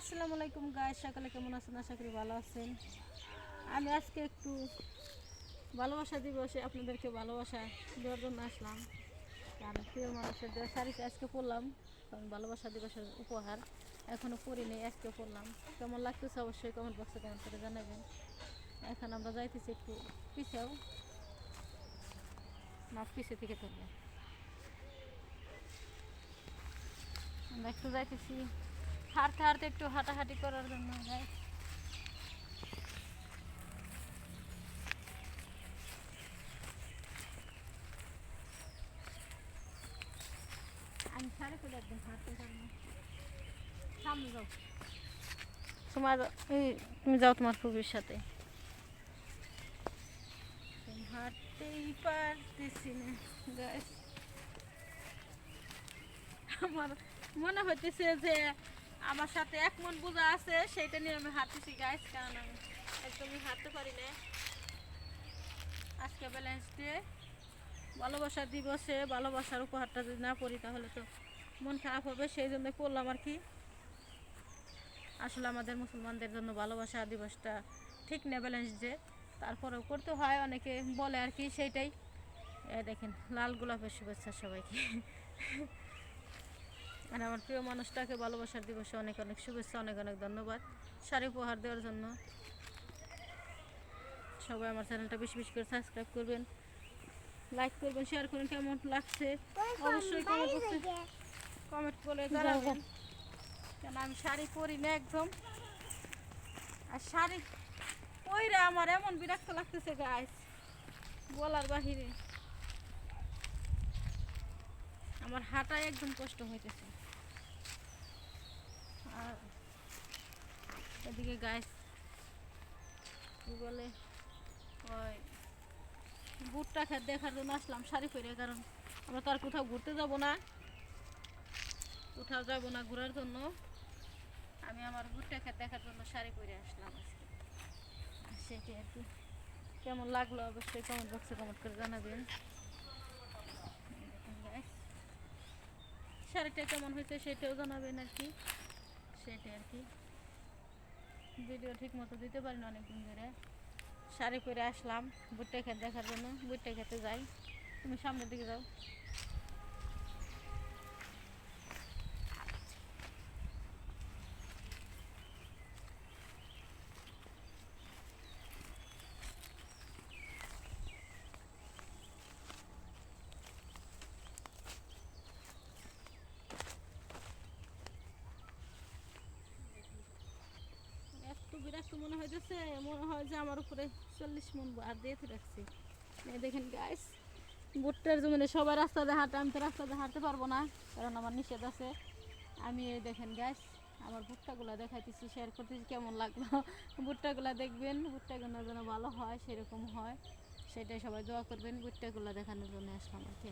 আসসালামু আলাইকুম গাইস, সকালে কেমন আছেন? আশা করি ভালো আছেন। আমি আজকে একটু ভালোবাসা দিবসে আপনাদেরকে ভালোবাসা দেওয়ার জন্য আসলাম। কারণ প্রিয় মানুষের দেওয়া শাড়ি আজকে পরলাম, কারণ ভালোবাসা দিবসের উপহার এখনও পরিনি, আজকে পরলাম। কেমন লাগতেছে অবশ্যই কমেন্ট বক্সে কমেন্ট করে জানাবেন। এখন আমরা যাইতেছি একটু পিছেও, না পিছে থেকে তুলবে, আমরা একটু যাইতেছি হাঁটতে হাঁটতে, একটু হাঁটাহাঁটি করার জন্য। আমি শাড়ি পরে একদম হাঁটতে পারি না। সামনে যাও, তোমার তুমি যাও তোমার ফুবির সাথে। হাঁটতেই পারতেছি না গাইস, আমার মনে হইতেছে যে আমার সাথে এক মন বোঝা আছে, সেইটা নিয়ে আমি হাঁটতেছি গাইস, কারণ আমি একদমই হাঁটতে পারি না। আজকে ব্যালেন্স ডে, ভালোবাসা দিবসে ভালোবাসার উপহারটা যদি না পড়ি তাহলে তো মন খারাপ হবে, সেই জন্য করলাম আর কি। আসলে আমাদের মুসলমানদের জন্য ভালোবাসা দিবসটা ঠিক না, ব্যালেন্স ডে, তারপরেও করতে হয়, অনেকে বলে আর কি, সেইটাই। দেখেন লাল গোলাপের শুভেচ্ছা সবাইকে। আর আমার প্রিয় মানুষটাকে ভালোবাসার দিবসে অনেক অনেক শুভেচ্ছা, অনেক অনেক ধন্যবাদ শাড়ি উপহার দেওয়ার জন্য। সবাই আমার চ্যানেলটা বেশি বেশি করে সাবস্ক্রাইব করবেন, লাইক করবেন, শেয়ার করবেন। কেমন লাগছে অবশ্যই কমেন্ট করে জানাবেন। কেন আমি শাড়ি পরি না একদম, আর শাড়ি পরে আমার এমন বিরক্ত লাগতেছে গাইস, বলার বাহিরে। আমার হাঁটায় একদম কষ্ট হইতেছে। আর এদিকে গাইস কি বলে, ওই ভুট্টা খেত দেখার জন্য আসলাম শাড়ি পরে, কারণ আমরা তো আর কোথাও ঘুরতে যাব না, ঘোরার জন্য। আমি আমার ভুট্টা খেত দেখার জন্য শাড়ি পরে আসলাম আজকে, সেটাই আর কি। কেমন লাগলো অবশ্যই কমেন্ট বক্সে কমেন্ট করে জানাবেন। শাড়িটা কেমন হয়েছে সেটাও জানাবেন আর কি, সেটাই আর কি। ভিডিও ঠিক মতো দিতে পারি না অনেকদিন ধরে। শাড়ি পরে আসলাম ভুট্টা খেত দেখার জন্য, ভুট্টা খেতে যাই। তুমি সামনের দিকে যাও। একটু বিরক্ত মনে হইতেছে, মনে হয় যে আমার উপরে 40 মন আর দিয়ে রাখছি। দেখেন গাইস, ভুট্টার জমিনে সবাই রাস্তাতে হাঁটে, আমি তো রাস্তাতে হাঁটতে পারবো না, কারণ আমার নিষেধ আছে। আমি এই দেখেন গাইস, আমার ভুট্টাগুলো দেখাইতেছি, শেয়ার করতেছি। কেমন লাগলো ভুট্টাগুলো দেখবেন, ভুট্টাগুলো যেন ভালো হয়, সেরকম হয়, সেটাই সবাই দোয়া করবেন। ভুট্টাগুলো দেখানোর জন্য আসলাম আর কি।